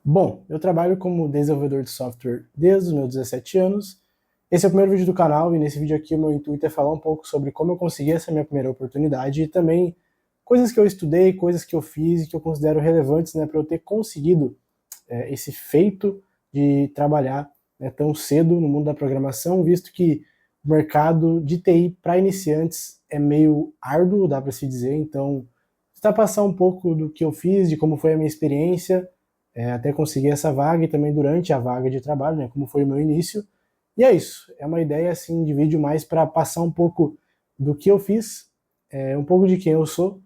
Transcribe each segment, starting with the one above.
Bom, eu trabalho como desenvolvedor de software desde os meus 17 anos. Esse é o primeiro vídeo do canal e nesse vídeo aqui o meu intuito é falar um pouco sobre como eu consegui essa minha primeira oportunidade e também coisas que eu estudei, coisas que eu fiz e que eu considero relevantes, para eu ter conseguido esse feito de trabalhar, tão cedo no mundo da programação, visto que o mercado de TI para iniciantes é meio árduo, dá para se dizer. Então, tentar passar um pouco do que eu fiz, de como foi a minha experiência, até conseguir essa vaga e também durante a vaga de trabalho, como foi o meu início. E é isso, é uma ideia assim de vídeo mais para passar um pouco do que eu fiz, um pouco de quem eu sou,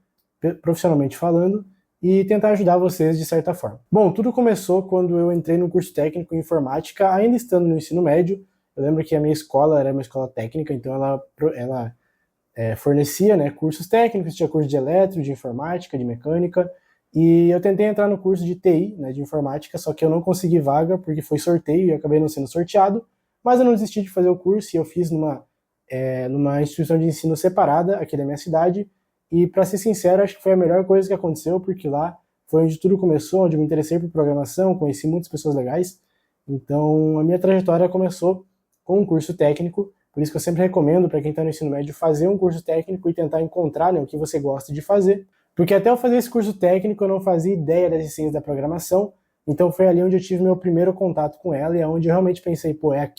profissionalmente falando, e tentar ajudar vocês de certa forma. Bom, tudo começou quando eu entrei no curso técnico em informática, ainda estando no ensino médio. Eu lembro que a minha escola era uma escola técnica, então ela fornecia, cursos técnicos, tinha curso de eletro, de informática, de mecânica, e eu tentei entrar no curso de TI, de informática, só que eu não consegui vaga porque foi sorteio e eu acabei não sendo sorteado, mas eu não desisti de fazer o curso e eu fiz numa instituição de ensino separada aqui da minha cidade, e para ser sincero, acho que foi a melhor coisa que aconteceu, porque lá foi onde tudo começou, onde eu me interessei por programação, conheci muitas pessoas legais. Então a minha trajetória começou com um curso técnico. Por isso que eu sempre recomendo para quem está no ensino médio fazer um curso técnico e tentar encontrar, o que você gosta de fazer. Porque até eu fazer esse curso técnico eu não fazia ideia das ciências da programação, então foi ali onde eu tive meu primeiro contato com ela e é onde eu realmente pensei, pô, é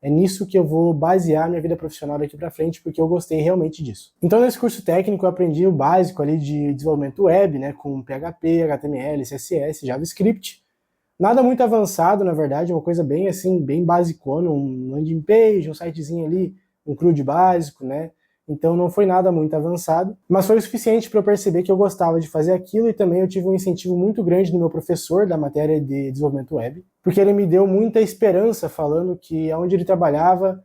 nisso que eu vou basear minha vida profissional daqui para frente, porque eu gostei realmente disso. Então nesse curso técnico eu aprendi o básico ali de desenvolvimento web, com PHP, HTML, CSS, JavaScript. Nada muito avançado, na verdade, uma coisa bem assim, bem basicona, um landing page, um sitezinho ali, um CRUD básico, Então não foi nada muito avançado, mas foi o suficiente para eu perceber que eu gostava de fazer aquilo e também eu tive um incentivo muito grande do meu professor da matéria de desenvolvimento web, porque ele me deu muita esperança falando que onde ele trabalhava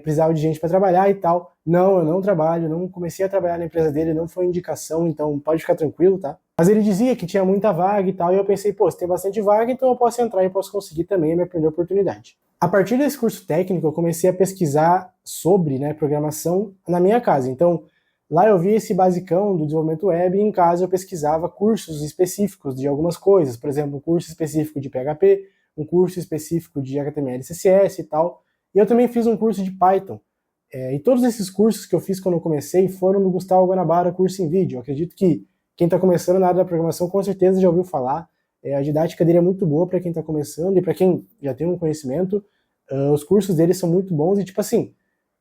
precisava de gente para trabalhar e tal. Não, eu não trabalho, não comecei a trabalhar na empresa dele, não foi indicação, então pode ficar tranquilo, tá? Mas ele dizia que tinha muita vaga e tal, e eu pensei, pô, se tem bastante vaga, então eu posso entrar e posso conseguir também a minha primeira oportunidade. A partir desse curso técnico, eu comecei a pesquisar sobre programação na minha casa. Então, lá eu vi esse basicão do desenvolvimento web e em casa eu pesquisava cursos específicos de algumas coisas. Por exemplo, um curso específico de PHP, um curso específico de HTML e CSS e tal. E eu também fiz um curso de Python. E todos esses cursos que eu fiz quando eu comecei foram do Gustavo Guanabara, curso em vídeo. Eu acredito que quem está começando na área da programação com certeza já ouviu falar. A didática dele é muito boa para quem está começando e para quem já tem um conhecimento. Os cursos dele são muito bons e, tipo assim,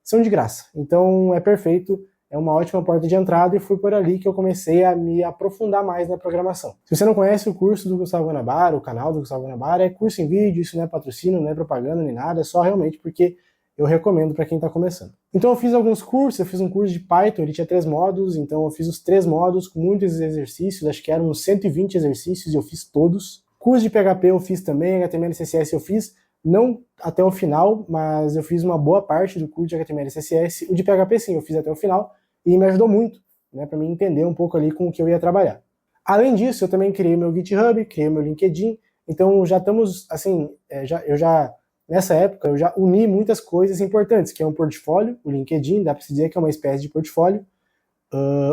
são de graça. Então é perfeito, é uma ótima porta de entrada e foi por ali que eu comecei a me aprofundar mais na programação. Se você não conhece o curso do Gustavo Guanabara, o canal do Gustavo Guanabara, é curso em vídeo, isso não é patrocínio, não é propaganda nem nada, é só realmente porque eu recomendo para quem está começando. Então eu fiz alguns cursos, eu fiz um curso de Python, ele tinha 3 módulos, então eu fiz os 3 módulos com muitos exercícios, acho que eram uns 120 exercícios e eu fiz todos. Curso de PHP eu fiz também, HTML e CSS eu fiz, não até o final, mas eu fiz uma boa parte do curso de HTML e CSS. O de PHP sim, eu fiz até o final e me ajudou muito, para mim entender um pouco ali com o que eu ia trabalhar. Além disso, eu também criei meu GitHub, criei meu LinkedIn, então já estamos, assim, nessa época eu já uni muitas coisas importantes, que é um portfólio, o LinkedIn, dá para se dizer que é uma espécie de portfólio,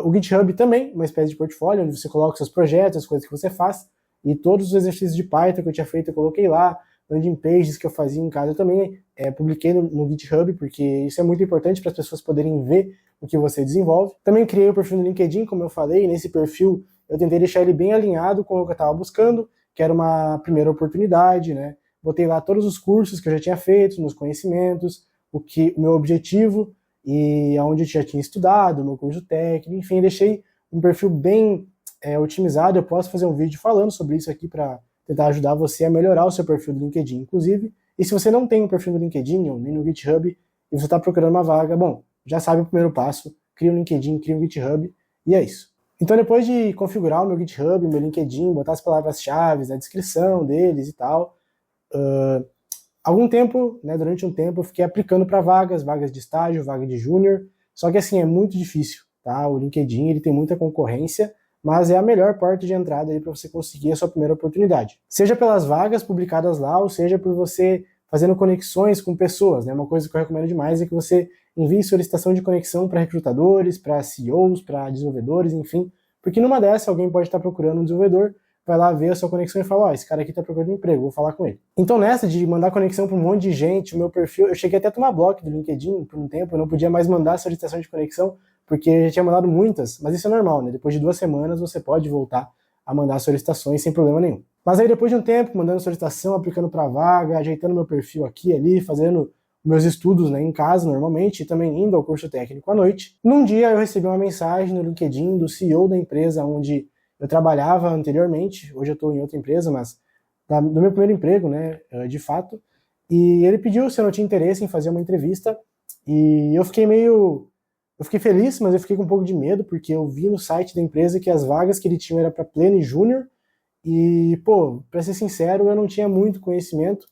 o GitHub também, uma espécie de portfólio, onde você coloca seus projetos, as coisas que você faz, e todos os exercícios de Python que eu tinha feito eu coloquei lá, landing pages que eu fazia em casa eu também publiquei no GitHub, porque isso é muito importante para as pessoas poderem ver o que você desenvolve. Também criei o perfil no LinkedIn, como eu falei, nesse perfil eu tentei deixar ele bem alinhado com o que eu estava buscando, que era uma primeira oportunidade, Botei lá todos os cursos que eu já tinha feito, meus conhecimentos, o meu objetivo e aonde eu já tinha estudado, meu curso técnico, enfim, deixei um perfil bem otimizado. Eu posso fazer um vídeo falando sobre isso aqui para tentar ajudar você a melhorar o seu perfil do LinkedIn, inclusive. E se você não tem um perfil no LinkedIn ou nem no GitHub e você está procurando uma vaga, bom, já sabe o primeiro passo, cria um LinkedIn, cria um GitHub e é isso. Então depois de configurar o meu GitHub, meu LinkedIn, botar as palavras-chave na descrição deles e tal, durante um tempo eu fiquei aplicando para vagas de estágio, vaga de júnior, só que assim, é muito difícil, tá? O LinkedIn ele tem muita concorrência, mas é a melhor porta de entrada para você conseguir a sua primeira oportunidade. Seja pelas vagas publicadas lá, ou seja por você fazendo conexões com pessoas, Uma coisa que eu recomendo demais é que você envie solicitação de conexão para recrutadores, para CEOs, para desenvolvedores, enfim, porque numa dessa alguém pode estar procurando um desenvolvedor, vai lá ver a sua conexão e fala, ó, esse cara aqui tá procurando emprego, vou falar com ele. Então nessa de mandar conexão para um monte de gente, o meu perfil, eu cheguei até a tomar bloco do LinkedIn por um tempo, eu não podia mais mandar solicitação de conexão, porque eu já tinha mandado muitas, mas isso é normal, né? Depois de 2 semanas você pode voltar a mandar solicitações sem problema nenhum. Mas aí depois de um tempo, mandando solicitação, aplicando para vaga, ajeitando meu perfil aqui e ali, fazendo meus estudos, né, em casa normalmente, e também indo ao curso técnico à noite, num dia eu recebi uma mensagem no LinkedIn do CEO da empresa onde eu trabalhava anteriormente, hoje eu estou em outra empresa, mas do meu primeiro emprego, né, de fato, e ele pediu se eu não tinha interesse em fazer uma entrevista, e eu fiquei feliz, mas eu fiquei com um pouco de medo, porque eu vi no site da empresa que as vagas que ele tinha era para pleno e júnior, e, pô, para ser sincero, eu não tinha muito conhecimento,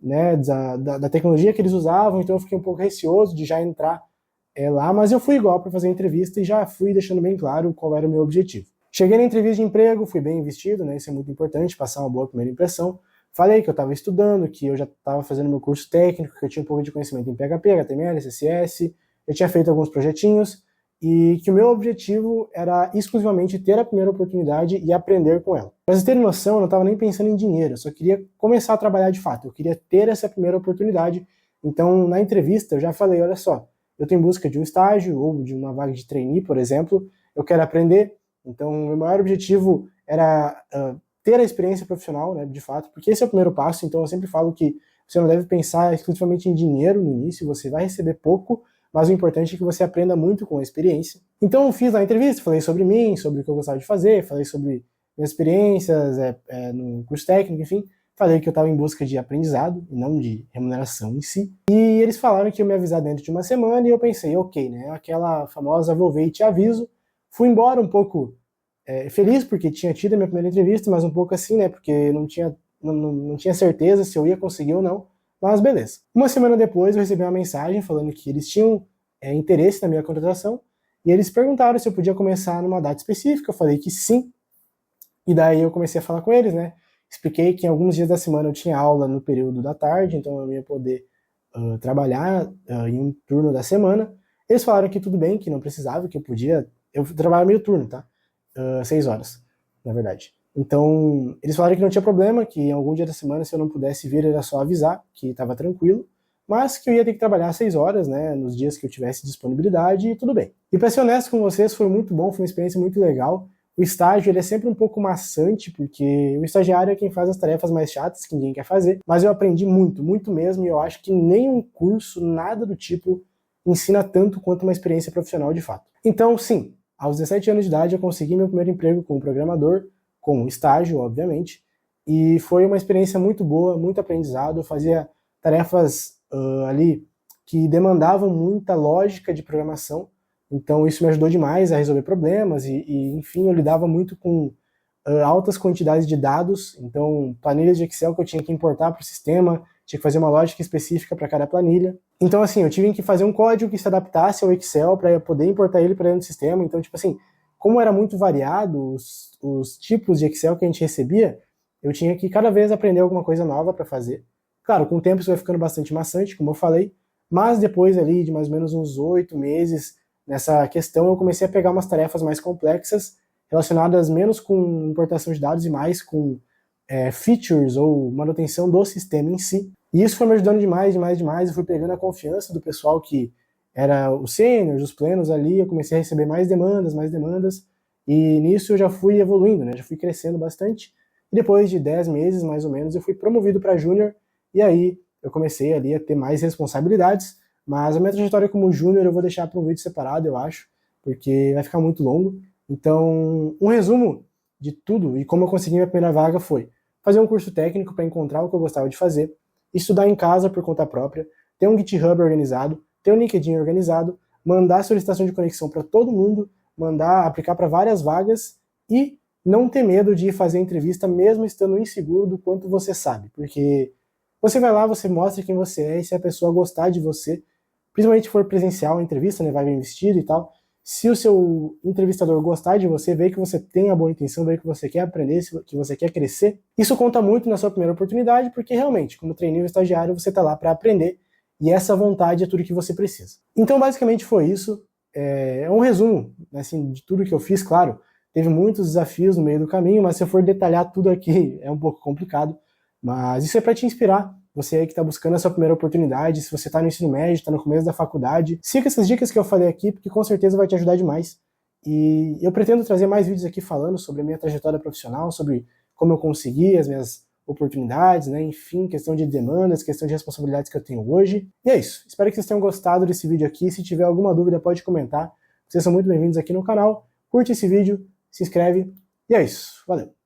né, da tecnologia que eles usavam, então eu fiquei um pouco receoso de já entrar lá, mas eu fui igual para fazer a entrevista e já fui deixando bem claro qual era o meu objetivo. Cheguei na entrevista de emprego, fui bem investido, né, isso é muito importante, passar uma boa primeira impressão. Falei que eu estava estudando, que eu já estava fazendo meu curso técnico, que eu tinha um pouco de conhecimento em PHP, HTML, CSS, eu tinha feito alguns projetinhos, e que o meu objetivo era exclusivamente ter a primeira oportunidade e aprender com ela. Pra vocês terem noção, eu não estava nem pensando em dinheiro, eu só queria começar a trabalhar de fato, eu queria ter essa primeira oportunidade. Então, na entrevista, eu já falei, olha só, eu estou em busca de um estágio ou de uma vaga de trainee, por exemplo, eu quero aprender, então o meu maior objetivo era ter a experiência profissional, né, de fato, porque esse é o primeiro passo, então eu sempre falo que você não deve pensar exclusivamente em dinheiro no início, você vai receber pouco, mas o importante é que você aprenda muito com a experiência. Então eu fiz a entrevista, falei sobre mim, sobre o que eu gostava de fazer, falei sobre minhas experiências no curso técnico, enfim, falei que eu estava em busca de aprendizado e não de remuneração em si. E eles falaram que iam me avisar dentro de uma semana e eu pensei, ok, né, aquela famosa vou ver e te aviso. Fui embora um pouco feliz porque tinha tido a minha primeira entrevista, mas um pouco assim, né, porque não tinha certeza se eu ia conseguir ou não. Mas beleza. Uma semana depois eu recebi uma mensagem falando que eles tinham interesse na minha contratação e eles perguntaram se eu podia começar numa data específica. Eu falei que sim. E daí eu comecei a falar com eles, né? Expliquei que em alguns dias da semana eu tinha aula no período da tarde, então eu ia poder trabalhar em um turno da semana. Eles falaram que tudo bem, que não precisava, que eu podia. Eu trabalhava meio turno, tá? 6 horas, na verdade. Então, eles falaram que não tinha problema, que em algum dia da semana, se eu não pudesse vir, era só avisar, que estava tranquilo, mas que eu ia ter que trabalhar 6 horas, né, nos dias que eu tivesse disponibilidade, e tudo bem. E para ser honesto com vocês, foi muito bom, foi uma experiência muito legal. O estágio, ele é sempre um pouco maçante, porque o estagiário é quem faz as tarefas mais chatas, que ninguém quer fazer, mas eu aprendi muito, muito mesmo, e eu acho que nenhum curso, nada do tipo, ensina tanto quanto uma experiência profissional de fato. Então, sim, aos 17 anos de idade eu consegui meu primeiro emprego como programador, com estágio, obviamente, e foi uma experiência muito boa, muito aprendizado. Eu fazia tarefas ali que demandavam muita lógica de programação, então isso me ajudou demais a resolver problemas e enfim, eu lidava muito com altas quantidades de dados, então planilhas de Excel que eu tinha que importar para o sistema, tinha que fazer uma lógica específica para cada planilha. Então assim, eu tive que fazer um código que se adaptasse ao Excel para poder importar ele para dentro do sistema, então tipo assim, como era muito variado os tipos de Excel que a gente recebia, eu tinha que cada vez aprender alguma coisa nova para fazer. Claro, com o tempo isso vai ficando bastante maçante, como eu falei, mas depois ali de mais ou menos uns 8 meses nessa questão, eu comecei a pegar umas tarefas mais complexas, relacionadas menos com importação de dados e mais com features ou manutenção do sistema em si. E isso foi me ajudando demais, demais, demais. Eu fui pegando a confiança do pessoal que era os sêniors, os plenos ali, eu comecei a receber mais demandas, e nisso eu já fui evoluindo, né? Já fui crescendo bastante. E depois de 10 meses, mais ou menos, eu fui promovido para júnior, e aí eu comecei ali a ter mais responsabilidades, mas a minha trajetória como júnior eu vou deixar para um vídeo separado, eu acho, porque vai ficar muito longo. Então, um resumo de tudo e como eu consegui minha primeira vaga foi fazer um curso técnico para encontrar o que eu gostava de fazer, estudar em casa por conta própria, ter um GitHub organizado, ter um LinkedIn organizado, mandar solicitação de conexão para todo mundo, mandar aplicar para várias vagas e não ter medo de fazer entrevista mesmo estando inseguro do quanto você sabe, porque você vai lá, você mostra quem você é e se a pessoa gostar de você, principalmente se for presencial a entrevista, né, vai bem vestido e tal, se o seu entrevistador gostar de você, ver que você tem a boa intenção, ver que você quer aprender, que você quer crescer, isso conta muito na sua primeira oportunidade, porque realmente, como trainee ou estagiário, você está lá para aprender, e essa vontade é tudo que você precisa. Então, basicamente foi isso. É um resumo, assim, de tudo que eu fiz, claro. teve muitos desafios no meio do caminho, mas se eu for detalhar tudo aqui é um pouco complicado. Mas isso é para te inspirar, você aí que está buscando a sua primeira oportunidade, se você está no ensino médio, está no começo da faculdade, siga essas dicas que eu falei aqui, porque com certeza vai te ajudar demais. E eu pretendo trazer mais vídeos aqui falando sobre a minha trajetória profissional, sobre como eu consegui as minhas oportunidades, né? Enfim, questão de demandas, questão de responsabilidades que eu tenho hoje. E é isso. Espero que vocês tenham gostado desse vídeo aqui. Se tiver alguma dúvida, pode comentar. Vocês são muito bem-vindos aqui no canal. Curte esse vídeo, se inscreve. E é isso. Valeu!